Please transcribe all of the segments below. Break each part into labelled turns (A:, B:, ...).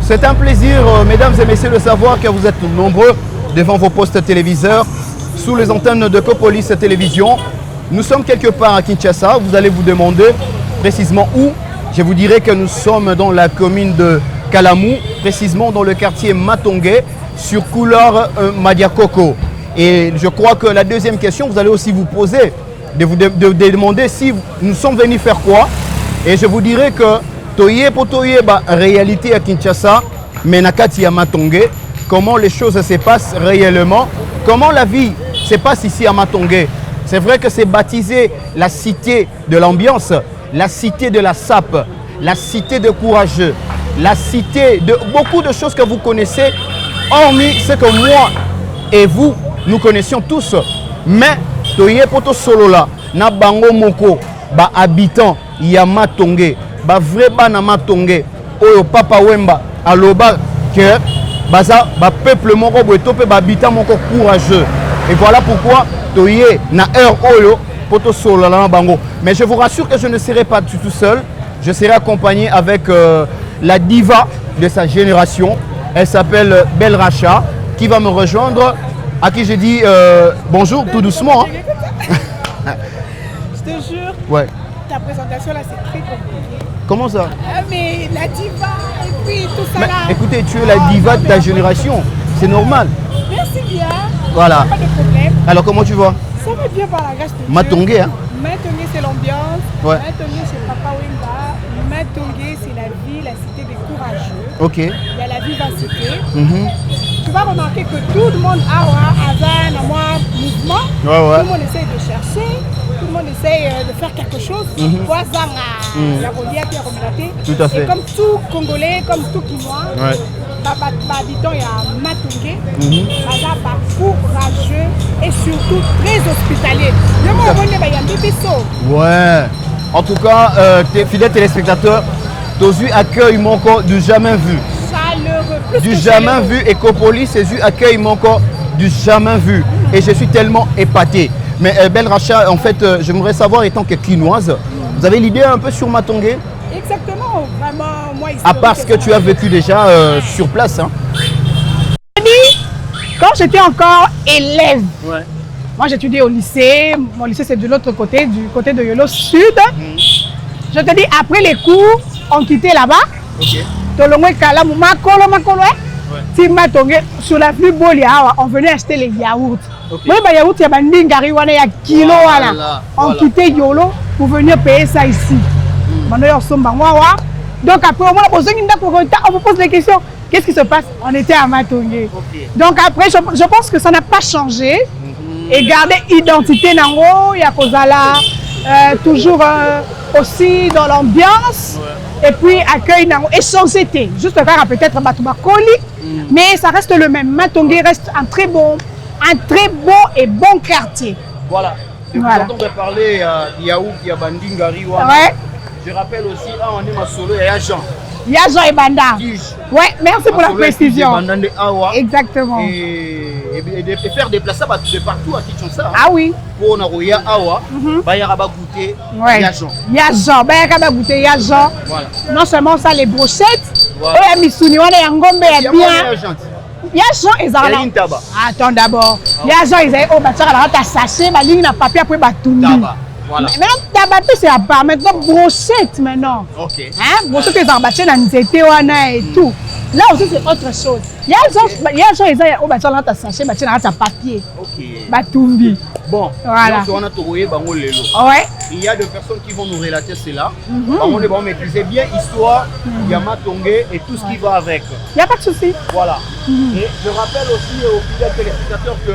A: C'est un plaisir, mesdames et messieurs, de savoir que vous êtes nombreux devant vos postes téléviseurs, sous les antennes de Copolis Télévision. Nous sommes quelque part à Kinshasa. Vous allez vous demander précisément où. Je vous dirai que nous sommes dans la commune de Kalamou, précisément dans le quartier Matongé, sur couleur Madiakoko. Et je crois que la deuxième question, vous allez aussi vous poser, de demander si nous sommes venus faire quoi. Et je vous dirai que Toye pour Toye, réalité à Kinshasa, mais Nakati à Matongé, comment les choses se passent réellement, comment la vie se passe ici à Matongé. C'est vrai que c'est baptisé la cité de l'ambiance, la cité de la sape, la cité de courageux, la cité de beaucoup de choses que vous connaissez, hormis ce que moi et vous, nous connaissions tous. Mais Toye Poto Solola, na bango moko, habitant ya Matongé, vrai bana Matongé, oyo Papa Wemba, aloba que baza peuple moko boetope habitant moko courageux. Et voilà pourquoi Toye na heure oyo Poto Solola na bango. Mais je vous rassure que je ne serai pas tout seul. Je serai accompagné avec la diva de sa génération. Elle s'appelle Belle Racha, qui va me rejoindre, à qui je dis bonjour tout doucement. Hein.
B: Je te jure,
A: ouais.
B: Ta présentation là c'est très compliqué.
A: Comment ça?
B: Mais la diva et puis tout ça
A: mais,
B: là.
A: Écoutez, tu es la diva de ta génération. C'est normal.
B: Merci bien.
A: Voilà.
B: Pas de problème.
A: Alors comment tu vas?
B: Ça va bien par la grâce de Dieu.
A: Matongé, hein?
B: Matongé c'est l'ambiance.
A: Ouais.
B: Matongé c'est Papa Wemba. Matongé c'est la vie, la cité des courageux.
A: Ok.
B: Il y a la vivacité. Tu vas remarquer que tout le monde a un mouvement.
A: Ouais.
B: Tout le monde essaye de chercher. Tout le monde essaye de faire quelque chose.
A: Tout à fait.
B: Et comme tout Congolais, comme tout Kinois, habitant il y a Matongé, courageux et surtout très hospitalier.
A: Ouais. En tout cas, fidèles téléspectateurs, Tozu accueille mon corps du jamais vu.
B: Chaleureux.
A: Du jamais vu. Ecopolis, Tozu accueille mon corps du jamais vu. Et je suis tellement épaté. Mais Belle Racha, en fait, j'aimerais savoir, étant que quinoise, vous avez l'idée un peu sur Matongé?
B: Exactement, vraiment, moi ici.
A: À part ce que tu as vécu déjà sur place. Hein.
B: Quand j'étais encore élève,
A: ouais.
B: Moi j'étudiais au lycée, mon lycée c'est de l'autre côté, du côté de Yolo Sud. Je te dis, après les cours, on quittait là-bas.
A: Ok.
B: Sur la plus beau on venait acheter les yaourts.
A: Okay.
B: On quittait Yolo pour venir payer ça ici. Donc après, on vous pose des questions. Qu'est-ce qui se passe? On était à Matongé. Okay. Donc après, je pense que ça n'a pas changé. Et garder identité nango, Yakozala, toujours aussi dans l'ambiance. Ouais. Et puis accueil nango, et sans été. Juste faire peut-être Batouba Koli. Mais ça reste le même. Matongé reste un très beau et bon quartier.
A: Voilà. Et voilà. Quand on va parler de Yaouk, il y a Bandingari.
B: Ouais.
A: Je rappelle aussi, on est Masolo, il y a Jean.
B: Il y a Jean et Banda. Ouais, merci pour la précision. Exactement.
A: Et de faire déplacer de partout à Kinshasa.
B: Ah oui.
A: Pour on a Roya Awa, il y a goûter, il y a Jean.
B: Il y a Jean, il y a Jean.
A: Voilà.
B: Non seulement ça, les brochettes, voilà. Il y a Missouni, il y a Ngombe, il y a bien. Il y a Jean et Zara. Attends d'abord. Il y a Jean et Zara. Oh, bah, tu as sachet, ma ligne n'a pas papier après Batoumi. Voilà. Maintenant, tabaté, c'est à part. Maintenant, brochette, maintenant.
A: Ok.
B: Hein? Brochette, les arbatés, dans et tout. Là aussi, c'est autre chose. Il y a Jean et Zara. Oh, bah, tu as sachet, bah, tu as papier.
A: Ok.
B: Batoumi.
A: Bon.
B: Voilà.
A: Ouais. Il y a des personnes qui vont nous relater cela. On va maîtriser bien l'histoire, il y a Matongé et tout ce qui va avec.
B: Il n'y a pas de souci.
A: Voilà. Et je rappelle aussi aux fidèles téléspectateurs que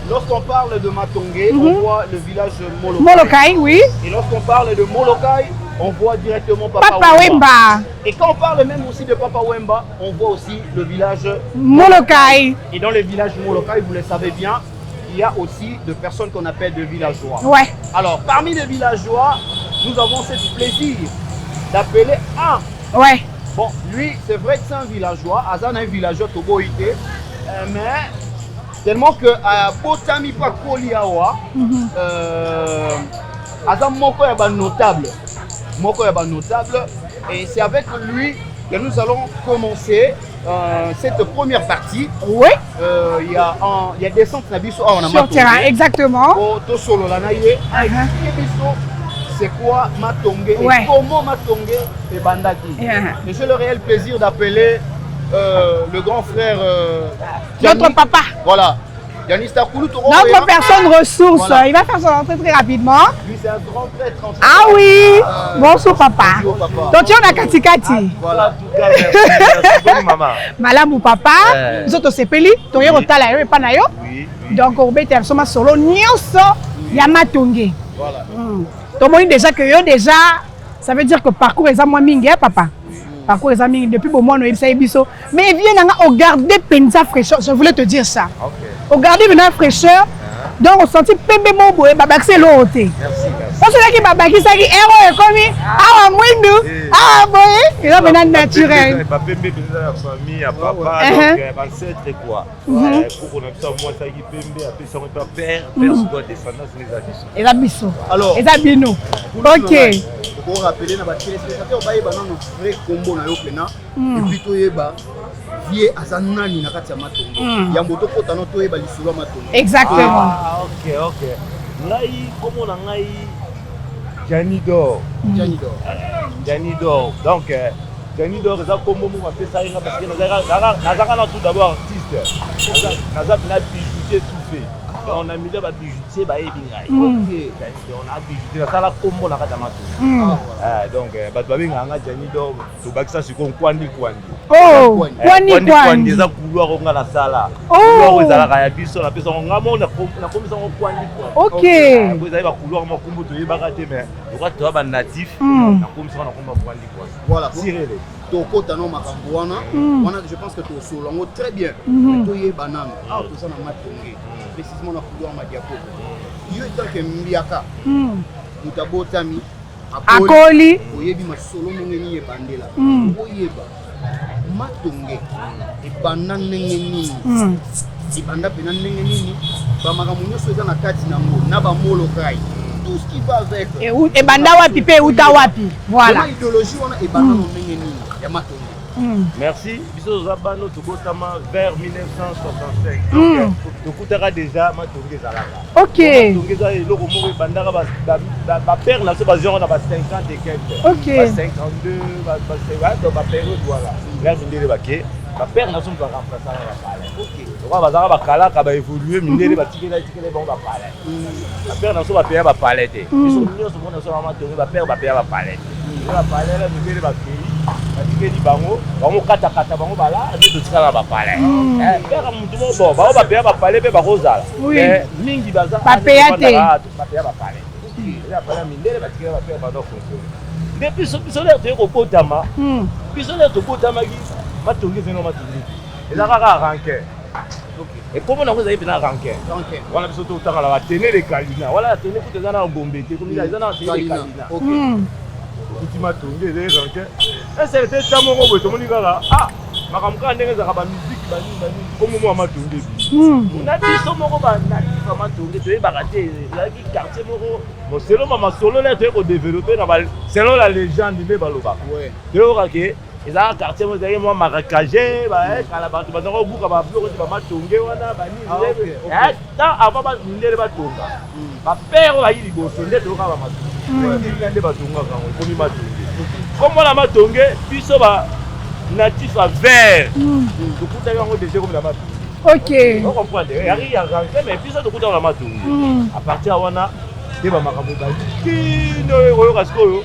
A: lorsqu'on parle de Matongé, on voit le village Molokai.
B: Molokai, oui.
A: Et lorsqu'on parle de Molokai, on voit directement Papa
B: Wemba.
A: Et quand on parle même aussi de Papa Wemba, on voit aussi le village
B: Molokai.
A: Et dans le village Molokai, vous le savez bien, il y a aussi des personnes qu'on appelle des villageois.
B: Ouais.
A: Alors, parmi les villageois, nous avons ce plaisir d'appeler un.
B: Ouais.
A: Bon, lui, c'est vrai que c'est un villageois. Azan est un villageois Toboïté. Mais tellement que à Botami Pakoliawa, Azan Moko est notable. Moko est notable. Et c'est avec lui Et nous allons commencer cette première partie.
B: Oui.
A: Il y a des centres
B: sur terrain, exactement.
A: C'est quoi Matongé et comment Matongé est bandaki. Et j'ai le réel plaisir d'appeler le grand frère
B: notre papa.
A: Voilà.
B: Notre personne ressource. Voilà. Il va faire son entrée très rapidement.
A: Lui, c'est un grand prêtre.
B: Ah oui. Bonjour papa. Donc tu es en Katikati.
A: Voilà.
C: Merci maman.
B: Malamu papa. Nous autres sepeli. Tu es au talayo et panayo.
C: Oui.
B: Donc on va faire soma solo nyonso ya Matongé.
A: Voilà.
B: Tu vois déjà que yo déjà ça veut dire que parcours est à moi mingi papa. Parcours les amis depuis bon mois nous biso mais viens au garder penza fraîcheur, je voulais te dire ça.
C: OK.
B: Au garder maintenant fraîcheur. Donc on sentit pembe mo boye babakse l'auté.
C: Merci.
B: Parce que qui babaki ça qui héros comme ah mwindu ah boye et là maintenant naturel.
C: Papa pembe penza la famille à papa donc ancêtre quoi. Pour qu'on ait ça moi ça qui pembe après ça on peut père quoi descendance les abisso.
B: Et abisso.
A: Alors,
B: et abino. OK.
A: Pour rappeler na ba téléspectateurs ba yeba non vrai combo na yo pena et puis to yeba vie azanani na kati ya Matongé ya moto kota no to yeba lisolo Matongé
B: exactement.
C: OK ngai comme na ngai Janidor donc Janidor ça combo mo fait ça parce que nazaka na tout d'abord artiste nazaka na bijoutier tout fait. On a mis des bijoutiers, on a bijoutier, ça la combo na kata Matongé. Donc babi nganga Janidor to bakisa siko kwandi.
B: Oh, kwandi
C: za couloir on na sala. Couloir ezala ka ya biso na pesa ngamo na komisa ngo kwandi.
B: OK.
C: Vous avez ba couloir mo kombo to yebaka te mais on to ba natif na komisa na komba kwandi.
A: Voilà. Sirele. Toko tano makambo wana. Je pense que to solongo très bien. To yeba nano. Ah to ça na Matongé. Précisément dans le couloir Madiapo. Il y a tant que Mbiaka, Mutabotami, Akoli, Oyebi Masolo Mongeni et Bandela. Oyeba, Matongé, et Bandan Nengeni, et Banda Penan Nengeni, Bamagamunyo Soza Nakati Nambo, Nabamolo Kai. Tout ce qui va avec.
B: Et Banda Wapi, Utawapi. Voilà.
A: L'idéologie, on a et Bandan Nengeni, et Matongé.
C: Merci. Biso Zabano Tobotama vers 1965. Donc, Tokutara déjà Matongé Zalaka.
B: OK.
C: Matongé Zalaka, le Romo Bandara, ma père n'a pas besoin de 50 et quelques.
B: OK.
C: 52, donc ma père, voilà. Là, je me dis, ma père n'a pas remplacé la palais. OK. Donc, Bazara Bakala, qui a évolué, Mindé, Batikela, bon, ma palais. Ma père n'a pas payé ma palais. Ils sont venus, ma père va payer ma palais. La palais, là, Mindé, Bakeli. Batikeli bango kata bango bala nde totikala ba palais père mutu bo ba payer ba palais pe ba kozala mais mingi baza
B: ba payer te
C: ba payer ba palais la palais mindele batikela ba payer ba do fonctionner depuis biso le to ko potama biso le to potama ki Matongé zeno Matongé ezaka ka ranke et comment on a été dans ranke voilà biso to tanga la tenir les kalina voilà tenir tout ezana ngombe te comme ils ezana tenir les kalina OK petit Matongé les ranke un certain temps mon boto moni kala ah makamka ndenge za ba musique bani comme moi Matongé on a dit so moko ba na Matongé to ba raté la qui quartier moko bon selon mama solo là to ko développer na selon la légende de baloba ouais to raké ils a quartier mo derrière moi marakagé ba kala ba to ba ko buka ba buka ba Matongé wana bani ta avant ba ndele ba tonga ba père ba yi liboso nde to ka ba Matongé ndele ba tonga kango komi Matongé comme la Matongé, puis ça va natif à vert. Du coup, d'ailleurs, on déjà comme la Matongé.
B: OK.
C: On comprend. Il y a rien, mais puis ça, du coup, dans la Matongé. À partir de là, il va m'accompagner. Qui ne parce que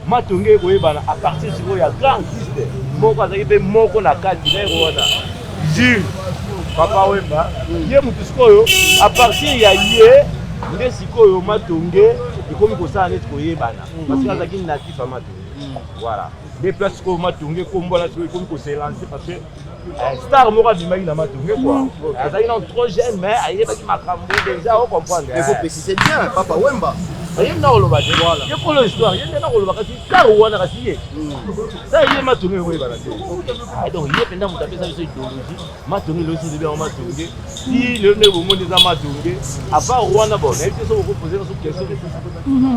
C: Matongé, à partir de là, il y a grand artiste. Mon quoi, il y a mon qu'on a quatre, Jules, Papa Wemba, il y a mon à partir il y a hier, il y a Matongé, et comme il faut ça, il y a parce qu'il y a un natif à Matongé. Voilà. Des places comme Matongé, comme voilà, comme qu'on s'est lancé parce que star mora du maïna Matongé quoi. Ça y est trop jeune mais il est pas qui m'a déjà on comprend.
A: Il faut préciser bien Papa Wemba.
C: ye na oloba te ye polo histoire ye na oloba kasi ka wana kasi ye ça ye matonge ko ibala te donc ye penda mutapesa biso idéologie matonge lo si bien matonge si le ne bo monde za matonge à part wana bon et puis ça vous poser une question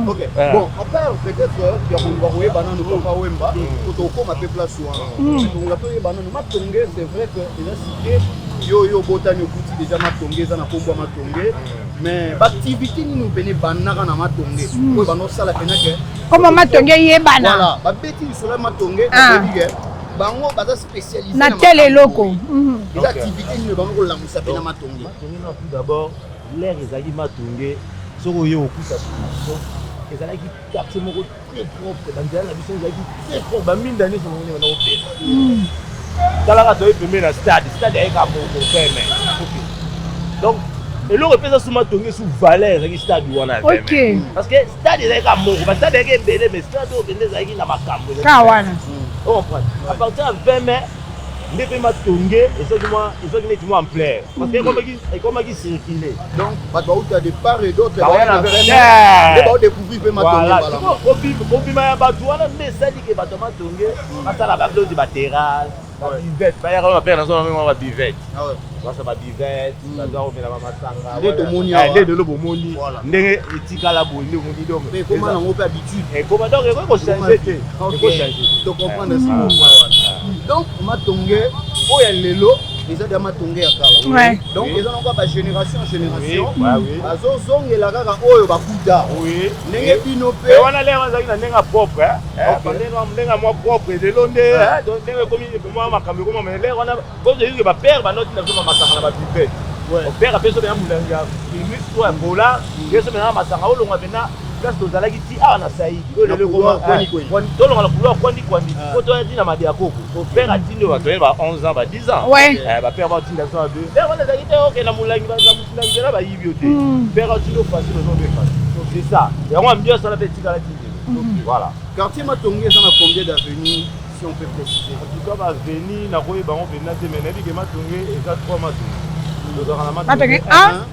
A: OK bon après peut-être ya ko ngoye banana ko pa wemba ko ko ma pe place wana donc la to ye banana matonge c'est vrai que il a cité yo botani okuti déjà matonge za na kombo matonge mais l'activité nous bene banaka na matonge ko bano sala penake
B: comment matonge yebana
A: voilà ba beti sur matonge bango baza spécialisé
B: na tel eloko
A: les activités nous bango la musa pena matonge
C: tout d'abord l'air ezali matonge soko yo okuta so ezalaki quartier moko très propre dans la biso ezalaki très propre ba minda ni so ngone na opera talaka to epemé na stade ayeka moko fermé donc eloko epesa so matonge sous valeur ezalaki stade wana fermé parce que stade ayeka moko ba stade ayeka ebele mais stade okende ezalaki na makambo
B: ka wana
C: on comprend à partir de 20 mai ndepé matonge ezalaki neti mo en plaire parce que ekomaki circuler
A: donc bato bauta de part et d'autre découvrir matonge
C: kobima ya bato wana nde esaliki bato matonge basala babiloti baterrasse bivette bayaka bapere na zona mema babivette basa babivette baza komela bamasanga nde lelo bomoni ndenge etikala boye nde omoni donc
A: ekoma nango mpe habitude
C: ekoma donc ekoki kochange te
A: tocomprendre donc matonge oyo ya lelo eza de matonge ya kala donc eza nango ba génération en génération bazozongela kaka oyo bakuta ndenge bino mpe
C: wana lelo azalaki na ndenge propre ndenge mwa propre lelo nde ndenge ekomi mwa makambo ekoma mais lelo wana kozeyuke bapere banoti nazoma masanga na babivete opere apeso bena molangi ya minute to ya mbola yeso bena masanga olongwa pena place tozalaki ti awa na saidi oyo lelo tolonga na couloir kwandi po toyati na madi ya koko pere atindi bato yeli ba 11 ans ba 10 ans bapere baotinda so babe pere wana ezalaki te okenda molangi nzela bayibi yo te pere atindi ofacile ozobe facile c'est ça yango ambiance wana mpe etikala tindeli voilà
A: quartier matonge eza na combien d'avenue si on peut préciser
C: en tout cas baveni nakoyeba yango mpena te mais nayebi ke matonge eza 3 matonge tozalaka na
B: matonge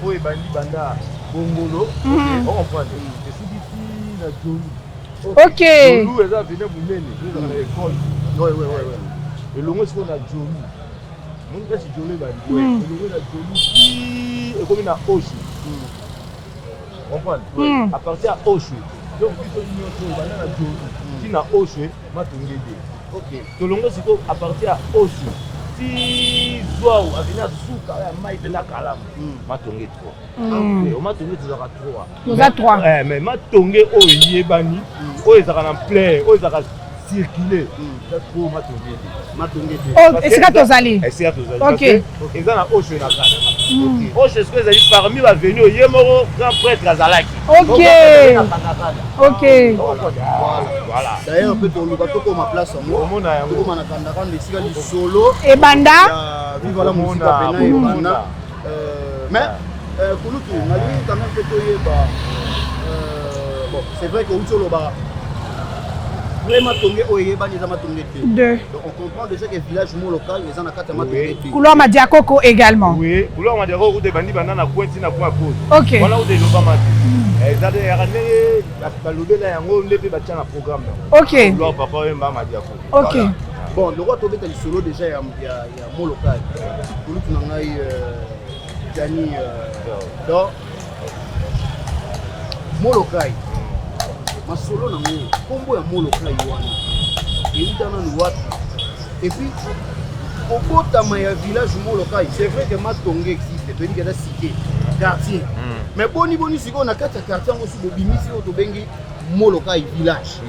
C: oyo ebandi banda bongolo on comprendre esiki ti na jolu jolu eza vene monene ezaka na école elongo sikoyo na jolu moni kasi jolu ebandi elongo na jolu ti ekomi na oshu comprendre à partir ya oshu donc biso nyonso ebanda na jolu ti na oshu matonge de tolongo sikoyo à partir ya oshu ti zwau avena suka ya mai pena kalamu matonge 3 matonge tozalaka
B: 3
C: mais matonge oyo yebani oyo ezalaka na plaire oyo ezalaka circuler eza trop matonge
B: esika tozali
C: eza na osho na kala osho esiko ezali parmi baveni oye moko grand prêtre azalaki
A: d'ailleurs mpe toluka tokoma place yango tokoma na kandakanda esika lisolo
B: ebanda
A: vivala mosika pena ebanda mais kulutu nalingi quand même mpe toyeba bon c'est vrai que outi oloba vrai matonge oyo eyebani eza matonge te donc on comprend déjà que village mo local eza na kati ya matonge te
B: couloir Madiakoko également
C: couloir Madiakoko ude bandi banda na pointi na point pause wana ude loba mati eza de yaka ndenge balobela yango nde mpe batia na programme couloir papa oyemba Madiakoko
A: bon lokwa tobeta lisolo déjà ya mo local kulutu na ngai Dani donc mo local masolo nango kombo ya molokai wana euta nanu wapi et puis obotama ya village molokai c'est vrai que matonge existe toyebi eza cité quartier mais boni sikoyo na kati ya quartier yango si bobimisi oyo tobengi molokai village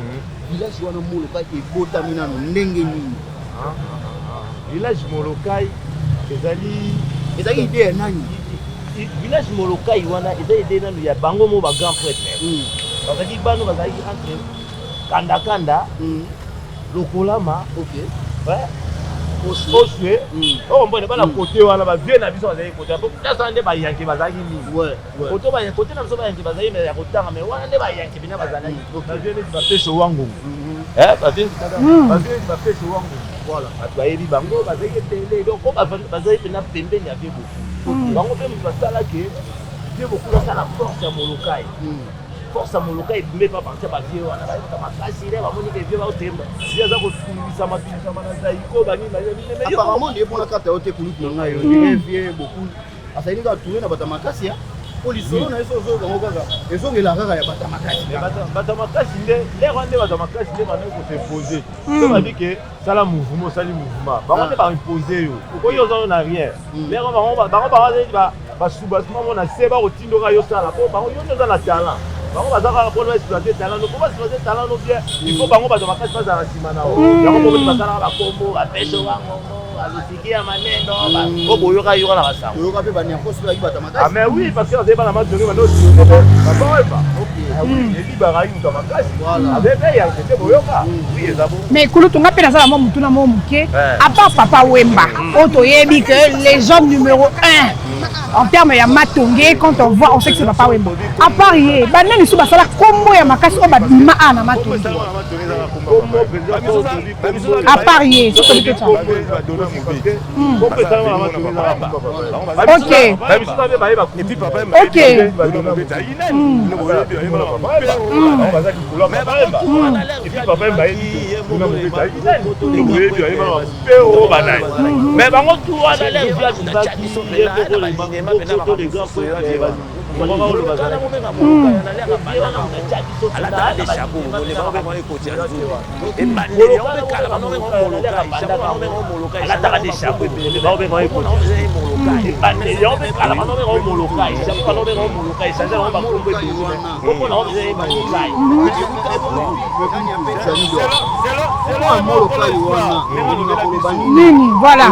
A: wana molokai ebotami nano ndenge nini
C: village molokai
A: ezali ide ya nani
C: village molokai wana eza ide nano ya bango mo ba grand prêtre bazalaki bano bazalaki entre kandakanda lokolama osue oyo mbone bana kote wana bavie na biso bazalaki kote plasa nde bayanke bazalaki mingi kote na biso bayanke bazalaki me ya kotanga me wana nde bayanke bina bazalaki bavie neti bapeshe wangongo bavie neti bapeshe wangongo bato bayebi bango bazalaki etele donc bazalaki mpena pembeni ya vie boku bango mpe moto basalaki vie boku basala force ya molokai force à Molokai et mais pas partir à vieux, on a ma classe, il est à mon niveau, au thème. Il y a ça m'a dit, ça m'a dit,
A: apparemment, il y a pour la carte à haute écoute, il y a beaucoup. À ça, il y a tout le monde à Makassi. Polisolo na eso zo bango kaka. Eso ngela kaka ya Batamakasi.
C: Batamakasi les rwandais Batamakasi les rwandais pour s'imposer. Ça veut dire que ça la mouvement, ça le mouvement. Ba rwandais pas imposer yo. Ko yo zo na rien. Les rwandais ba sous-bassement on a seba otindo ka yo sala. Ko ba yo zo na talent. Bango bazaka pour exploiter talent. No comment exploiter talent no bien. Il faut bango Batamakasi pas za simana o. Yango ko bazaka ba kombo, ba peso wango.
A: Ah
C: mais oui, parce que c'est pas la main de
B: mais Kouloutou, à part Papa Wemba, les gens numéro 1 en termes de Matongé, quand on voit, on sait que c'est Papa Wemba. À part hier, Banen Souba Sala, comment ya Makasi Oba Dima Ana Matongé. À part hier, c'est ce que tu as. Ok. Ok.
C: Mais bango tout on a l'air
B: voilà.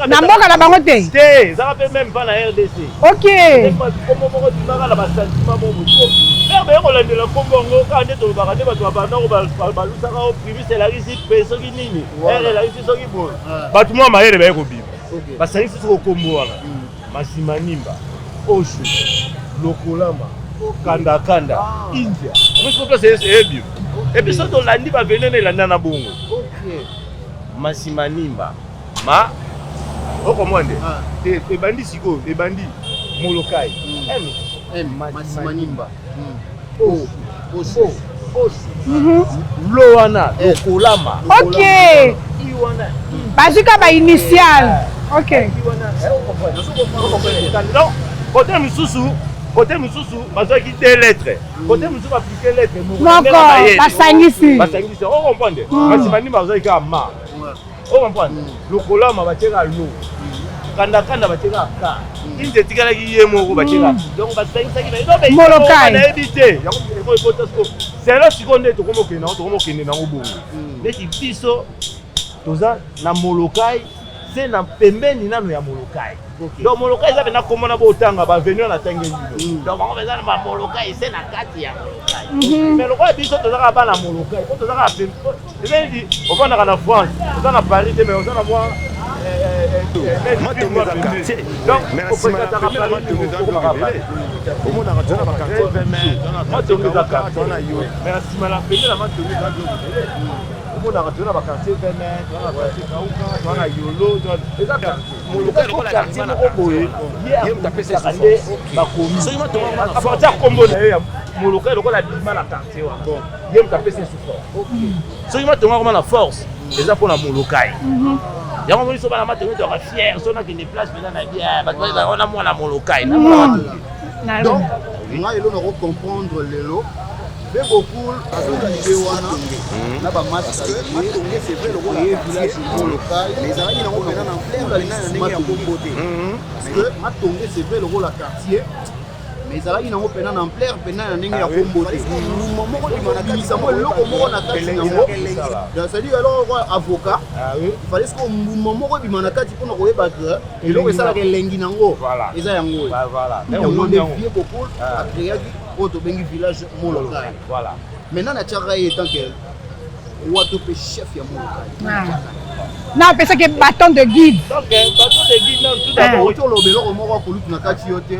B: Namboka na bango te.
C: Te, ça rappelle même pas la RDC.
B: OK.
C: Masimanimba, Oshu, Lokolama, Kanda Kanda, India. Et puis ça, on l'a dit, va venir dans la Bongo. Masimanimba, ma, oh comment on dit, les bandits Sigo, les bandits Molokai,
A: Masimanimba,
C: Loana, Lokolama.
B: OK. Bazika ba initial. OK.
C: Non, côté Moussou, parce qu'il y a des lettres. Côté Moussou va appliquer lettres.
B: Non, Basangisi.
C: Basangisi, on comprend. Masimani va dire ma. On comprend. Le collant va dire l'eau. Kanda va dire ka. Il te dit qu'il y a moko va dire. Donc Basangisi va dire
B: Molokai.
C: C'est là si on est tout comme na obo. Mais il dit ça. Toza na Molokai. C'est na pembeni nanu ya Molokai. Donc Molokai ça na komona ba otanga ba venir na tangi. Donc on va na Molokai c'est na kati ya Molokai. Mais le roi biso toza ba na Molokai. Ko toza ka pembe. Je dis on va na France, on va na Paris mais on va na moi donc on peut pas Paris au monde a raté la carte. Moi tu me da carte na yo. Mais si mala pembe la mato ni on a raté la quartier Venet, on a raté Kauka, on a Yolo, Molokai le quartier Oboé. Hier on a fait ça ba komi. Seulement à partir combo na Molokai le la bima la quartier wa. Hier on a fait ça souffrant. Seulement on a la force. Déjà pour la Molokai. Ya on so ba la mato to fier, so na qui déplace maintenant na bien, on a moi la Molokai.
A: Donc, on a elo comprendre lelo. Mais beaucoup de wana na ba masque Matongé c'est vrai le rôle village local les amis n'ont pas en plein la ligne ya bomboté parce que Matongé c'est vrai le rôle à quartier mais les amis n'ont pas en plein pendant ndenge ya bomboté moment ko dimana ça mo loko mo na kati donc c'est dire alors avocat il fallait que moment ko dimana kati pour ko yeba que et loko ça la lengi nango eza yango
C: voilà
A: on dévié beaucoup à créer auto bengi village Molokai.
C: Voilà.
A: Maintenant na tchaka est tant que roi to chef ya moloka.
B: Non, parce que bâton de guide.
C: Donc, bâton de guide, non, tout d'abord.
A: Autour le bélo, on va pour lui, tu n'as qu'à chioter.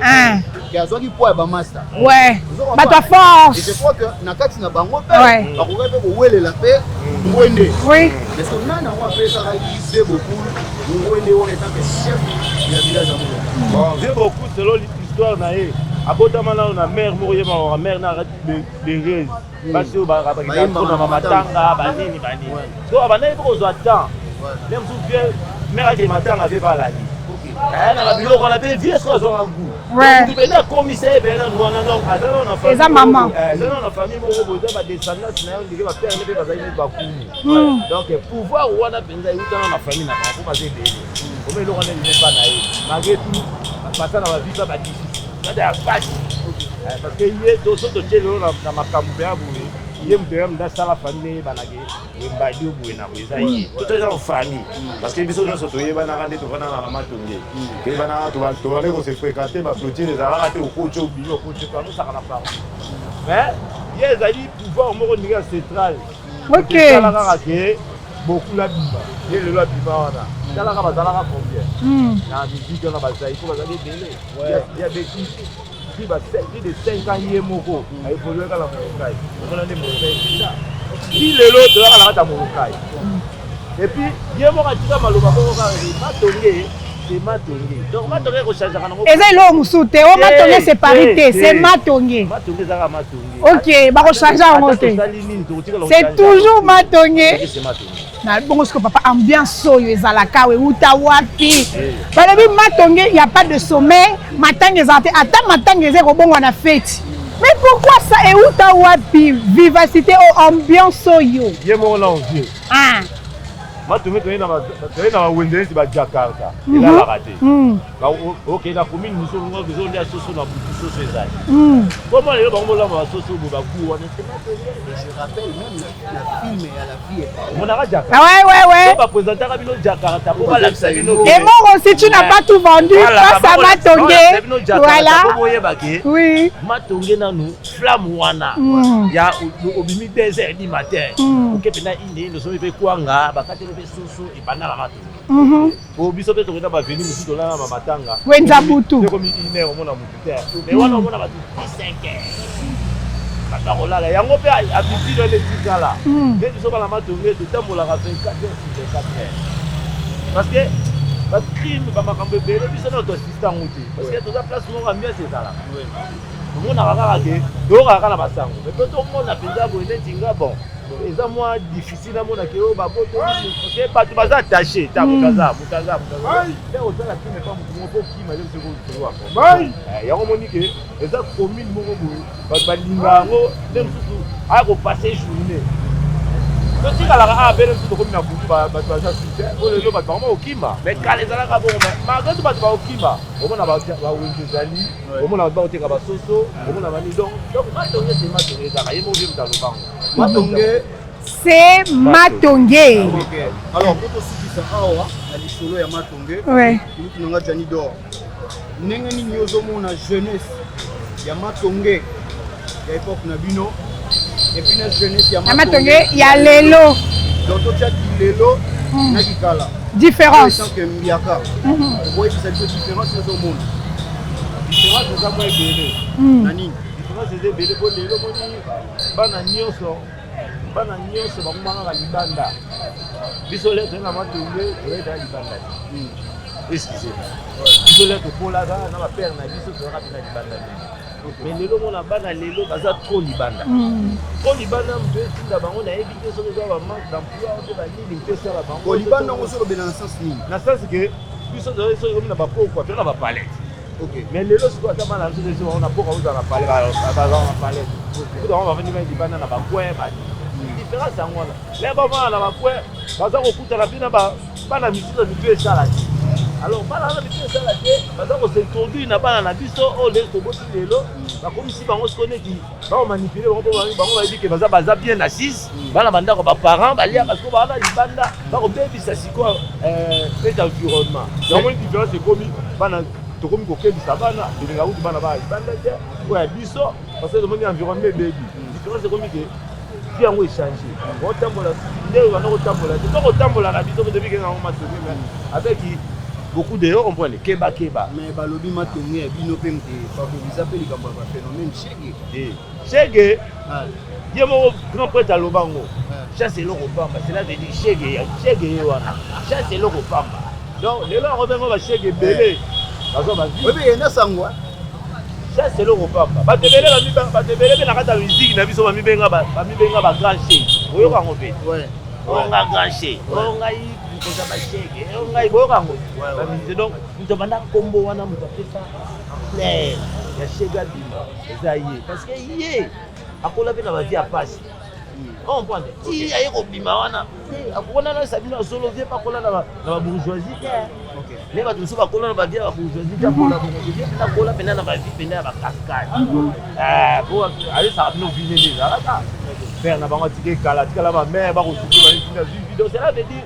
A: Qui a qui poids et master.
B: Ouais. Bah, ta force.
A: Et je crois que Nakati n'a pas repéré.
B: Ouais.
A: Par contre, où est la paix?
B: Oui.
A: Parce qu'on a un peu ça, il beaucoup. Où est on est tant que chef du village à Moloka.
C: Bon, j'ai beaucoup, selon l'histoire, abondamment on a mère mourir ma mère n'a les rêves parce que ba matanga banini banini so abana ibo zo attend même sous vieux mère de matanga avait pas la vie elle a bilo qu'on appelle vieux so zo ngou
B: ouais
C: tu peux la commissaire ben non non azana na famille
B: eza maman
C: azana na famille mo boza ba descendance na yo ndike ba père ne ba zaini ba kuni donc pouvoir wana penza yutana na famille na ba ko ba zebe o me lo kana ni pas na yo malgré tout passer na ba vie ba difficile parce que il est tout ce que tu as ma campagne il y a une dans la famille banagé il va dire vous na vous tout est en famille parce que biso nous soto yeba na kande to vana na mama tonge ke bana to aller ko se fréquenter ma clôture les ara te ko cho bilo ko cho nous ça na pas mais il y a des pouvoir mo niga central
B: OK
C: la ke beaucoup la biba et le la biba wana tala ka bazala combien na musique na bazai ko bazali délai il y a des qui va de 5 ans il est moko a évolué dans la Molokai on a des Molokai il est l'autre là la Molokai et puis il est moko tika maloba ko ka matonge c'est matonge donc matonge ko changer kana ko
B: eza ilo musute o matonge c'est parité c'est matonge
C: za matonge
B: OK ba ko changer en côté c'est toujours matonge
C: c'est matonge
B: na bongo ce que papa ambiance oyo ezalaka we uta wapi balobi matonge il y a pas de sommet matanga ezate ata matanga ezeko bongo na fête mais pourquoi ça et uta wapi vivacité ou ambiance oyo
C: yemo na envie matonge to na wendesi ba Jakarta ila la raté ba OK na commune muso ngo bezo ndia soso na butu soso ezali comment les bango la ba soso bo ba ku wana
A: Je rappelle même la film et à la vie.
C: On a Jakarta.
B: Ouais.
C: On va présenter à Bino Jakarta. Pour la Bino.
B: Et moi aussi, tu n'as pas tout vendu. Face à Matongé. Voilà. Oui.
C: Matongé na nous flamme wana. Il y a au bimi 2h du matin. OK pena ine nous sommes fait kwanga bakate le soso et bana la Matongé. Au biso pe to na ba venir musu to na matanga.
B: Wenza butu.
C: C'est comme ine on mona mutu. Mais wana on mona ba 5h. yango pe habitude de tikala mais biso bana matonge totambolaka 24 heures sur 24 heures parce que bacrime bamakambo ebele biso na toassistant ngo te parce que toza place moko ambiance ezalaka omonaka kaka ke toyokaka kaka na basango mais mpe tomona mpenza boye neti nga bon eza mwa difficile amonake oyo baboto parce que bato baza attaché ta moto aza te ozala kime pa moto moko okima yo sikoa yango moni ke eza commune moko boye bato balinga yango nde mosusu aya kopase journée totikalaka bene mosusu tokomi na butu bato baza sute oyo lelo bato bango okima mais kala ezalaka bongo mais malgré to bato baokima omona bawenze ezali omona bato baoteka basoso omona banidon donc matonge se matonge ezalaka ye movi mutalobango
A: Matonge
B: c'est Matongé.
A: Alors pour tosukisa awa na lisolo ya Matonge nous nga Jani d'or ndenge nini ozomona jeunesse ya Matonge ya époque na bino et puis na jeunesse ya
B: Matonge ya lelo
A: donc totia lelo na kikala
B: différence
A: tant que mbiaka voyez cette différence ozomona différence eza mwa ebele na nini différence eza ebele po lelo moni bana nyonso bakomaka libanda biso leo toyena Matonge toyeda libanda excuse biso leo topolaka na bapere na biso toyaka mpena libanda mais lelo mona bana lelo baza trop libanda mpe etinda bango nayebi te soki eza bamanque d'emploi mpe banini mpe esala bango libanda yango solobela na sens nini na sens ke biso soki komi na bapokwa mpe na bapalete mais lelo sikoyo ata bana biso esi bango na poka ozala na palete kuta bango bafandi bani libanda na bakwe différence yango wana le bamwana na bakwe baza kokutana mpe na bana misusu mitu esala te alors bana wana mitu esala te baza kosintroduire na bana na biso oyo lelo toboti lelo bakomisi bango siko neti bakomanipule bango bayebi ke baza bien assise bana bandako baparent baliaka siko baza libanda bakobebisa sikoyo pete environnement yango différence ekomi bana tokomi kokebisa bana tolinga kutu bana baya libanda te oyo ya biso parce que tomoni environnement ebebi différence ekomi ke
C: vie yango échangé otambola ndenge bana kotambola te donc otambola na biso depuis que na Matonge mais avec beaucoup de on prend les keba
A: mais balobi Matonge ya bino pe mte favoriser pe likambo ya phénomène Chege
C: Chege ye mo grand prêtre à lobango chasse eloko pamba cela veut dire Chege wana chasse eloko pamba donc les là revenons ba Chege belé bazo ba vie
A: oui mais na sangwa
C: chasse eloko pamba batebele batebele na kata musique na biso ba mibenga ba grand chef oyo kango pe
A: ouais
C: onga grand chef onga koza ba Chege onga boyo kango ba musique donc nto banda kombo wana muto pesa clair ya Chege bima ezaye parce que yé akola pe na ba vie a passe on comprend ti aye ko bima wana akona na sabino solo vie pa kola na ba bourgeoisie OK les ba tout ba kola na ba vie ba bourgeoisie ta kola bourgeoisie na kola pe na ba vie pe na ba cascade pour aller ça no viner les là faire na bango tike kala ba mère ba ko tuki ba na vidéo c'est là veut dire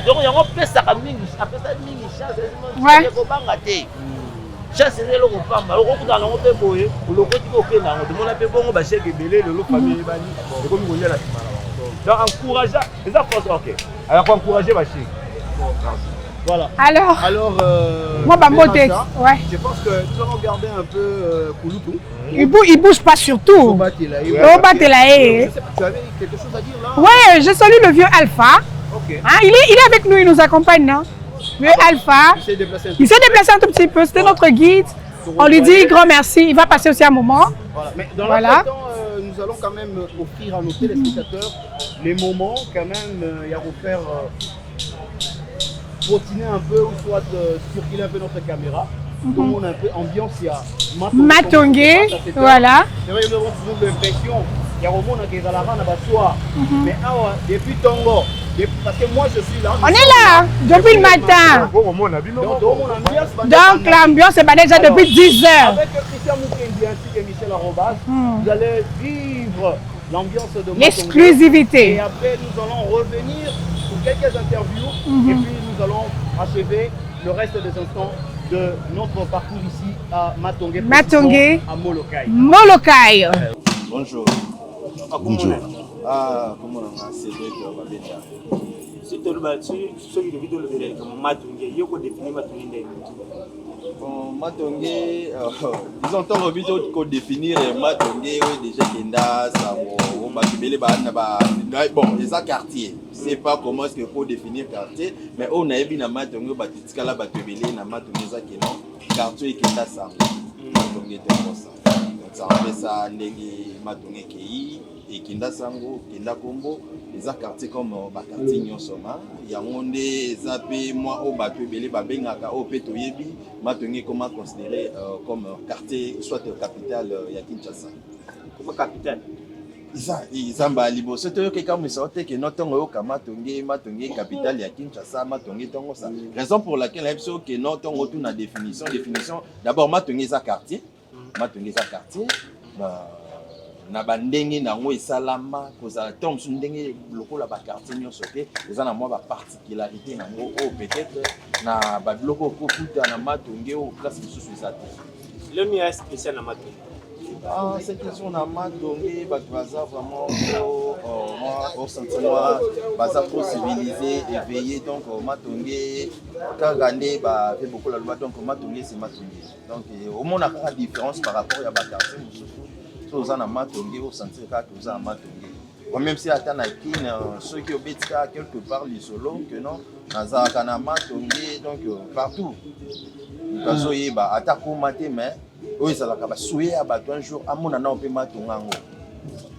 C: donc yango pesa ka mingi apesa mingi chance ko banga te chasse eloko pamba okokutana ngo mpe boye olokoti kokenda ngo tomona mpe bongo bacheke ebele lelo famille ebani ekomi koliala nsima na bango donc encourage eza force ok alors encourager bacheke voilà
B: alors moi bambote ouais
A: je pense que nous allons garder un peu Kulutu
B: il bouge pas surtout
A: Obatela tu avais quelque chose à dire là
B: ouais je salue le vieux Alpha
A: OK
B: hein, il est avec nous il nous accompagne non vieux Alpha il s'est déplacé un tout petit peu c'était notre guide on lui dit grand merci il va passer aussi un moment
A: voilà mais dans le temps nous allons quand même offrir à nos téléspectateurs les moments quand même il y a refaire trottiner un peu ou soit circuler un peu notre caméra tout le monde un peu ambiance il y a
B: Matonge voilà
A: c'est vrai nous avons toujours l'impression il y a au monde qui est à la rana soir mais depuis Tongo parce que moi je suis là
B: on est là depuis le matin donc l'ambiance est déjà depuis 10 heures
A: avec Christian Mukendi ainsi que Michel Arobas vous allez vivre l'ambiance de
B: l'exclusivité
A: et après nous allons revenir pour quelques interviews et puis nous allons achever le reste des instants de notre parcours ici à Matonge à
B: Molokai.
D: Bonjour.
C: Bonjour.
D: Comment on a Cédric Babenda.
C: Si tu as une vidéo de Matonge, il y a quoi définir Matonge?
D: Matonge, disons ton vidéo qu'on définir Matonge, déjà Kenda, Samo, Bakibele, bon, les quartiers. Je ne sais pas comment est-ce qu'il faut définir quartier, mais on a vu dans Matonge, Batiskala, Bakibele, dans Matonge, quartier Kenda, Samo. Matonge était comme ça. Donc ça en fait ça, Ndegi, Matonge Kei, et Kenda Sango, Kenda Kombo. Les quartiers comme Bakarti Nyonsoma, Yangonde, Zapé, moi, au Bakibele, Babengaka, au Petoyebi, Matonge comment considéré comme quartier, soit capitale ya Kinshasa.
C: Comment capitale?
D: Izamba libo c'était que comme ça que notre Matonge capitale ya Kinshasa Matonge tongo ça raison pour laquelle l'abso que notre retourne à définition d'abord Matonge za quartier na bandenge nango esalama kozala tom ndenge lokola ba quartier nyonso te eza na mwa ba particularité nango o peut-être na ba biloko ko kuta na Matonge o place lisusu eza te
C: le mia spécial na Matonge.
D: Cette question na Matonge baza vraiment moi au sentiment baza trop civilisé éveillé donc Matonge kagande ba fait beaucoup la loi donc Matonge c'est Matonge donc au moins on a une différence par rapport à ba quartier so za na Matonge au sentir que za Matonge même si attend na kin ceux qui obetika quelque part les solo que non na kana Matonge donc partout kazo yeba atako maté mais oyo ezalaka basuye ya bato un jour amona na mpe Matonge yango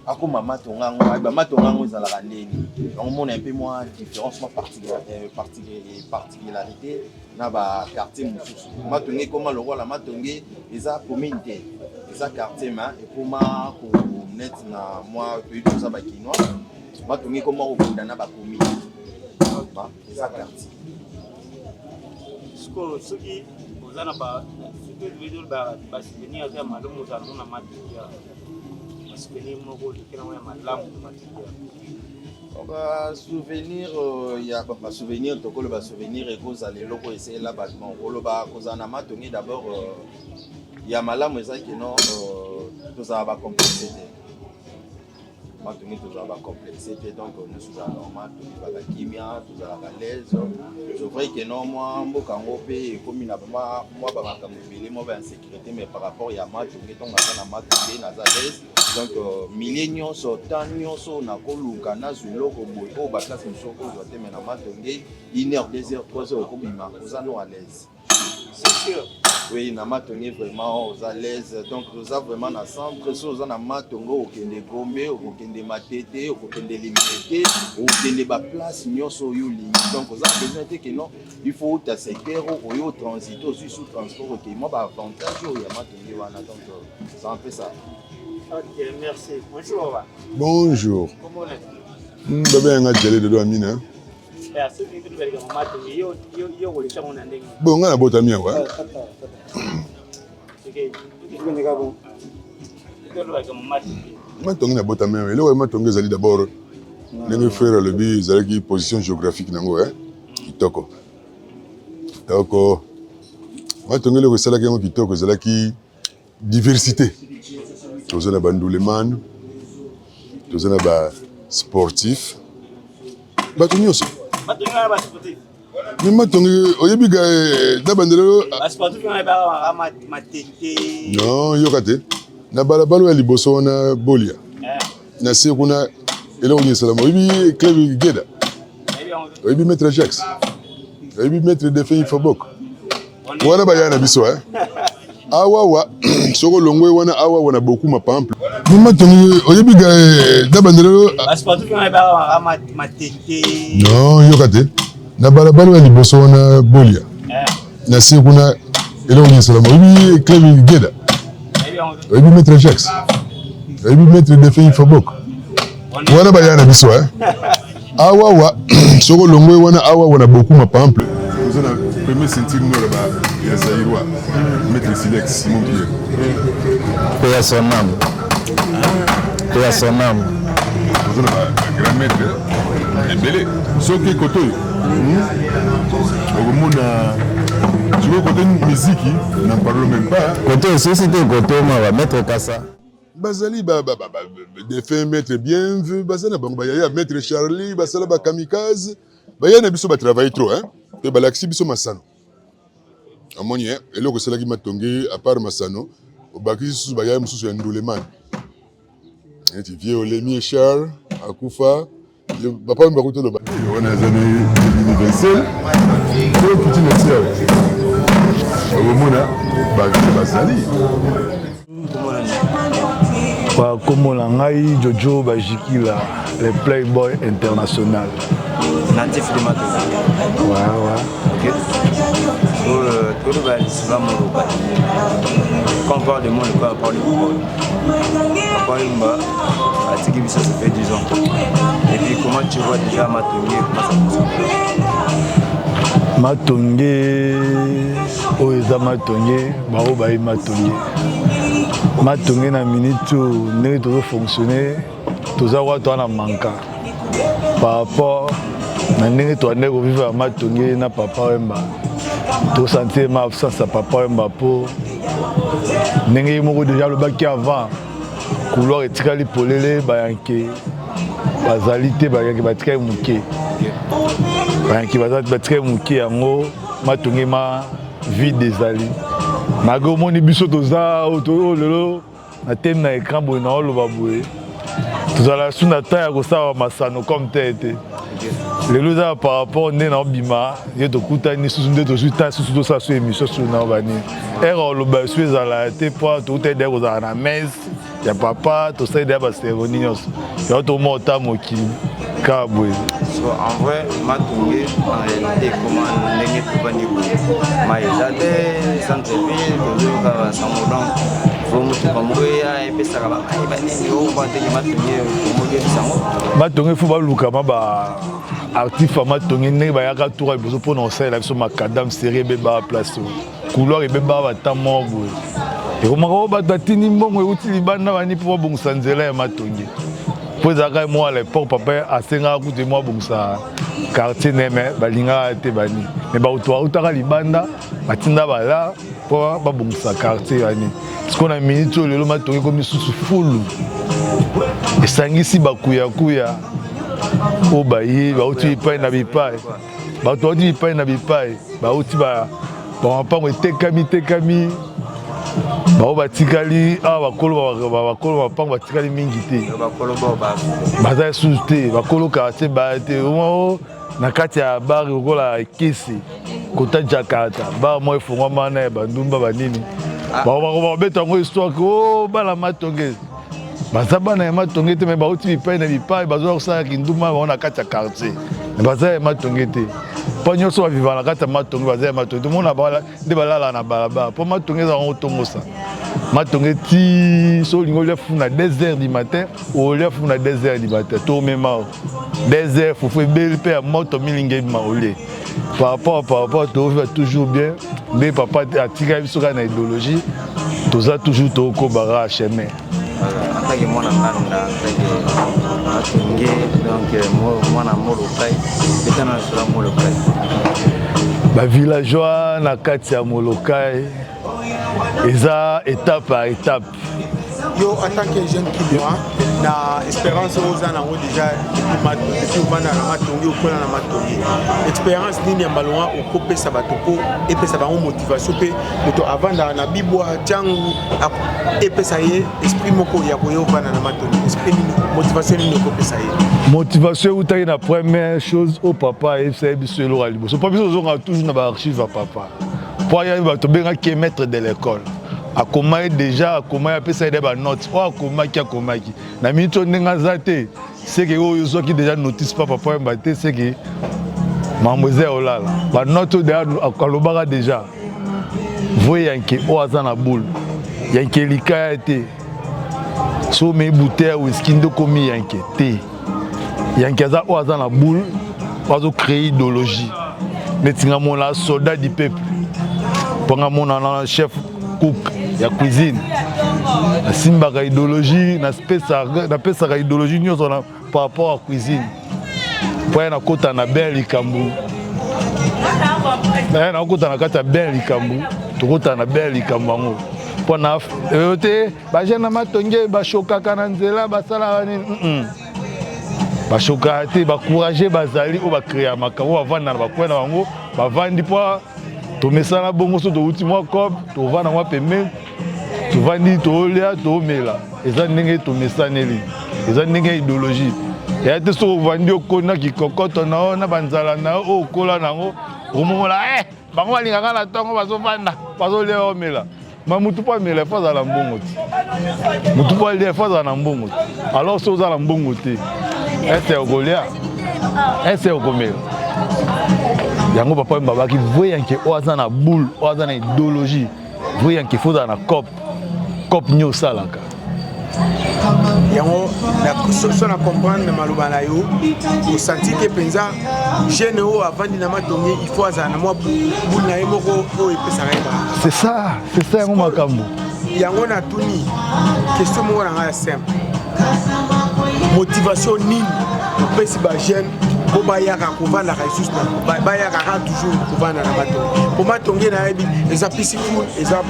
D: akoma Matonge yango ayeba Matonge yango ezalaka ndeni omona mpe mwa différence mwa particularité na ba quartier mosusu Matonge ekoma lokola Matonge eza commune te eza quartier ma ekoma ko net na mwa pays toza bakinois Matonge ekoma kokunda na bacommune eza quartier
C: soki ozana ba vidéo ba souvenir ya malamu za na Matonge ba souvenir moko likena ya malamu Matonge
D: souvenir ya ba souvenir tokolo ba souvenir ekozala eloko esela battement koloba kozana Matonge d'abord ya malamu ezaki non tozala ba complexité matongi tozala complexé te donc nous tozala normal tozala kimia tozala à l'aise je vois que non moi mboka ngo pe ekomi na moi bamakambo ebele moi ba insécurité mais par rapport ya matongi donc naza na matongi naza l'aise donc milieu nyonso temps nyonso nakoluka nazwi eloko boye oyo baklasse mosusu okozwa te mais na matongi 1 heure 2 heures 3 heures okobima oza no à l'aise.
C: C'est sûr.
D: Oui, na matongi vraiment aux à l'aise donc nous avons vraiment na centre so za na matongo okende Gombe okende Matete okende Limete okende ba place nyonso yo lingi donc vous avez besoin que non il faut ta secteur au transit aussi sous transport OK moi ba avantage yo ya matongi wana donc c'est un peu ça.
C: OK, merci. Bonjour.
E: Bonjour.
C: Comment est-ce?
E: Baba nga jele de Amina. Bon, on a bota mia wa. Matongi na bota mia. Le matongi ezali d'abord ndenge frère le bi ezali position géographique nango kitoko. Kitoko. Matongi le kosala ki kitoko ezali ki diversité. Tozana banduleman. Tozana ba sportif. Bato nyonso. Mais matongi oyebi ga dabandelo non yokate na balabalo ya liboso wana bolia na se kuna eloko nyesala oyebi club geda oyebi maître Jacques oyebi maître Defei Fabok wana bayana biso awawa soko longwe wana awawa na beaucoup ma pample mais matongi oyebi ga dabandelo non yokate na balabalo ya liboso wana bolia na se kuna eloko nyesala oyebi club geda oyebi maître Jacques oyebi maître Defei Fabok wana bayana biso awawa soko longwe wana awawa na beaucoup ma pample ozana premier ceinture noire ba ya Zaïrois maître Silex Simon Pierre
F: paix à son âme paix à son âme
E: ozana ba grand maître ebele soki kotoyo okomona sikoyo côté musique n'en parlons même pas
F: côté société côté ma maître Kassa
E: bazali des faits maître bien vu bazana bango bayaya maître Charlie basala ba kamikaze bayana biso ba travailler trop pe balaxi biso masano amoni eloko selaki matongi à part masano obaki susu bayaya mususu ya nduleman eti vie olemi Charles akufa le papa mbakuto lo ba on a zone universel pour petit métier omona bazali
G: Comme Langai, Jojo Bajikila, les Playboy international.
H: Natif de Matongi.
G: Ouais.
H: Ok. Tout le monde va m'en quand on parle de monde, on parle de football. On parle de Mba, à Tiki ça fait 10 ans. Et puis comment tu vois déjà Matongi, comment ça fonctionne?
G: Matongi, Oeza Matongi, Baro Baï Matongi. Matongi na minute où tout fonctionner, tout ça va toi na manquer. Par rapport na ndenge to ndeko vivre à Matongi na papa Wemba. Tout sentir ma absence à papa Wemba pour ndenge moko déjà le baki avant couloir etikali polele bayanke bazalité bayanke batika muke. Bayanke batika muke yango Matongi ma vie des ali. Mago moni biso toza auto lelo na tem na écran boy na lo baboué tozala suna ta ya ko sa masano comme tete lelo za par rapport né na bima ye to kutani susu nde to suta susu to sa su émission sur na bani ero lo ba su ezala te po to te de ko za na messe ya papa to sa de ba cérémonie nyos yo to mota moki ka boy
H: so en vrai Matongi en réalité comment ndenge to bani ko mai zate centre-ville to ka samodon fomu to pamoya e pesa ka ba ai ba ni yo ba te Matongi ko mo ye sango
G: Matongi fo ba luka ma ba artiste Matongi ndenge ba yaka tour bozo pour non ça la so makadam série be ba place couloir e be ba ba tamo boy et comment ko ba tatini mbongo e utili bana bani pour bon sanzela ya Matongi. Pour ça, moi, à l'époque, papa a 5 ans, moi, bon, ça, quartier, mais balinga a été banni. Mais bah, toi, tu as libanda, batinda bala, pour bon, ça, quartier, parce qu'on a mis tout le Matongi comme sous full. esangisi bakuyakuya oyo baye bauti bipai na bipai bato bauti bipai na bipai bauti bamapango etekami bao batikali awa bakolo mapango batikali mingi te baza esusu te bakolo quartier baya te omo na kati ya bar lokola ekisi kota Jakarta bar mo efungwama na bandumba banini babeta yango histoire ke bana Matonge baza bana ya Matonge te me bauti bipai na bipai bazoya kosala kindumba bango na kati ya quartier me baza ya Matonge te mpo nyonso baviva na kati ya Matonge baza ya Matonge tomona nde balala na balabala mpo Matonge eza yango tongosa Matonge ti so olingi olia fu na 2h du matin olia fu na 2h du matin tomema 2h fufu ebeli mpe ya moto milingi ebima olie par rapport toviva toujours bien nde papa atikali biso kaka na idéologie toza toujours tokobaka chemin
H: atake mwana nganda atake Matonge donc mwana Molokai betana sura Molokai
G: bavillageois na kati ya Molokai eza étape par étape.
I: Yo, en tant que jeune Kinois, na expérience aux années déjà depuis au bana na Matonge au kona na Matonge. Expérience nini ambaloa au kopé sabatopo et pe sabamo motivation pe moto avant na bibwa jangu et pe ça y est esprit moko ya koyo bana na Matonge. Esprit motivation nini kopé ça y est.
G: Motivation ou taille la première chose au papa et c'est biso lo alibo. So pas biso on toujours na ba archive à papa. Pour y aller to benga qui maître de l'école. A comment déjà a comment appeler ça des notes ou a comment qui na minute ndinga zate c'est que yo zo qui déjà notice pas papa mbaté c'est que mademoiselle olala ba note de akalobaka déjà voyez que o azana boule yanke likayate so me bouteille whisky ndo komi yanke te yanke za o azana boule ozo créer idéologie netinga mona soldat du peuple ponga mona na chef cook ya cuisine na simbaka idéologie na pesaka idéologie nyonso par rapport à cuisine po na kota na ben likambu na kota na kata ben likambu tokota na ben likambu yango po na te bajana Matonge bashokaka na nzela basala nini bashokaka te bakourage bazali o bakréa makambo bavanda na bakwena bango bavandi po tomesana bongo so touti mwa kob tovanda mwa pembe tovandi tolia tomela eza ndenge tomesaneli eza ndenge idéologie ya te so ovandi okona kikokoto na na banzala na okola nango omomola bango balingaka na ntongo bazovanda bazolia omela ma mutu po amela efo azala mbongo te mutu po alia efo azala na mbongo te alors so ozala mbongo te ese okolia ese okomela yango papa mbabaki voyanke oaza na boule oaza na idéologie voyanke foza na cop nyo salaka
I: yango so na comprendre maloba na yo o sentir que penza jeune o avandi na Matonge il faut azana moi boule na moko o epesa
G: c'est ça yango makambo
I: yango na tuni question mo na nga simple motivation nini opesi ba jeune po bayaka kovanda ka isusu na bayaka toujours kovanda na Matonge po Matonge na yebi eza peaceful eza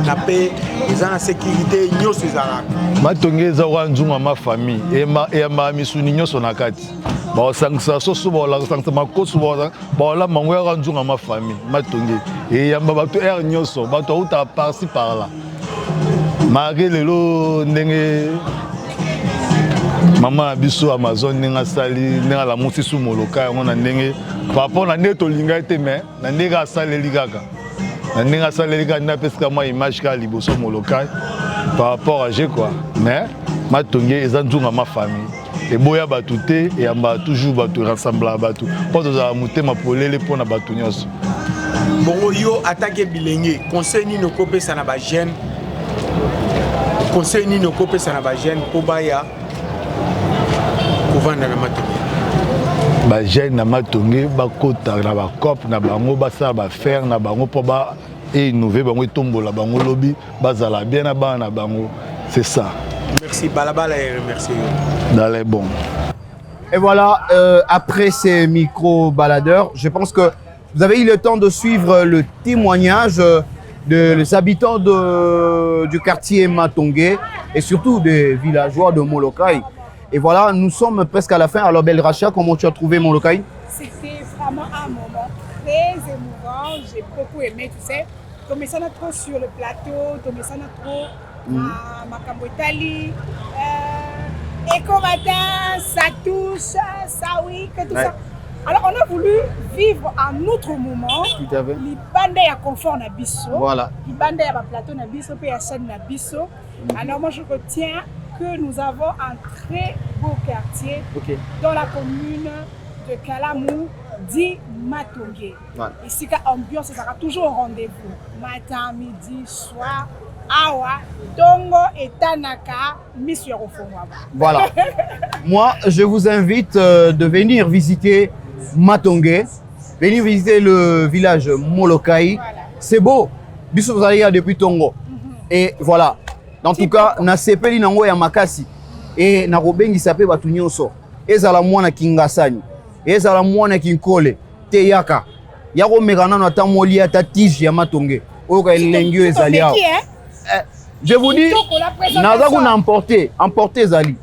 I: na paix eza na sécurité nyonso ezalaka
G: Matonge eza wa nzunga ma famille e ma misuni nyonso na kati baosangisa soso baolakisangisa makoso baola mango ya nzunga ma famille Matonge e yamba bato er nyonso bato auta par-ci par-là malgré lelo ndenge mama na biso Amazon ninga sali ninga la musi su Molokai yango na ndenge par rapport na ndeto linga te mais na ndenge asaleli kaka na ndenge asaleli kaka na pesika ma image ka liboso Molokai par rapport à j'ai quoi mais Matonge eza nzunga ma famille et boya batu te et amba toujours batu rassembler batu pour za mutema polele pona batu nyonso
I: bongo yo attaquer bilenge conseil ni no kopesa na ba jeune conseil ni no kopesa na ba jeune po baya kovanda na Matonge
G: ba jeune na Matonge bakota na ba cop na bango basala ba faire na bango po ba innover bango tombola bango lobi bazala bien na bana bango c'est ça.
I: Merci balabala et remercie
G: dans les bons.
A: Et voilà, après ces micro-baladeurs, je pense que vous avez eu le temps de suivre le témoignage des habitants du quartier Matongé et surtout des villageois de Molokai. Et voilà, nous sommes presque à la fin. Alors, Belle Racha, comment tu as trouvé Molokai?
B: C'était vraiment un moment très émouvant. J'ai beaucoup aimé, tu sais. Tomé ça trop sur le plateau, tomé ça trop à Makambotali. Éco matin, ça touche, ça oui, que tout ça. Alors, on a voulu vivre un autre moment.
A: Tout à fait.
B: Libanda ya confort na biso.
A: Voilà.
B: Libanda ya plateau na biso, puis ya chaîne na biso. Alors, moi, je retiens que nous avons un très beau quartier dans la commune de Kalamou, dit Matongé. Voilà. Ici, l'ambiance sera toujours au rendez-vous. Matin, midi, soir, awa, dongo et tanaka, mission au fond.
A: Voilà. Moi, je vous invite de venir visiter Matongé, venir visiter le village Molokai. Voilà. C'est beau. Biso vous allez depuis Tongo. Et voilà. En tout cas, na sepeli nango ya makasi et na robengi sape batu nyonso. Ezala mwana kingasani. Ezala mwana kinkole teyaka. Yako megana na tamoli ata tige ya Matongé. Oka elengio ezali awo. Je vous dis, naza kuna emporter zali.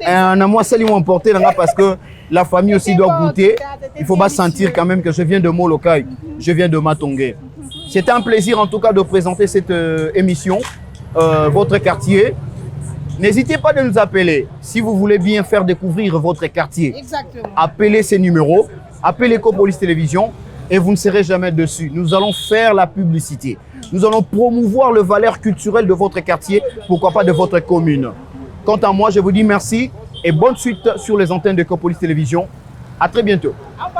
A: Na moi sali mo emporter nanga parce que la famille aussi doit goûter. Il faut pas sentir quand même que je viens de Molokai, je viens de Matongé. C'était un plaisir en tout cas de présenter cette émission. Votre quartier. N'hésitez pas de nous appeler si vous voulez bien faire découvrir votre quartier.
B: Exactement.
A: Appelez ces numéros, appelez Copolice Télévision et vous ne serez jamais dessus. Nous allons faire la publicité. Nous allons promouvoir le valeur culturelle de votre quartier, pourquoi pas de votre commune. Quant à moi, je vous dis merci et bonne suite sur les antennes de Copolice Télévision. À très bientôt.
B: Au revoir.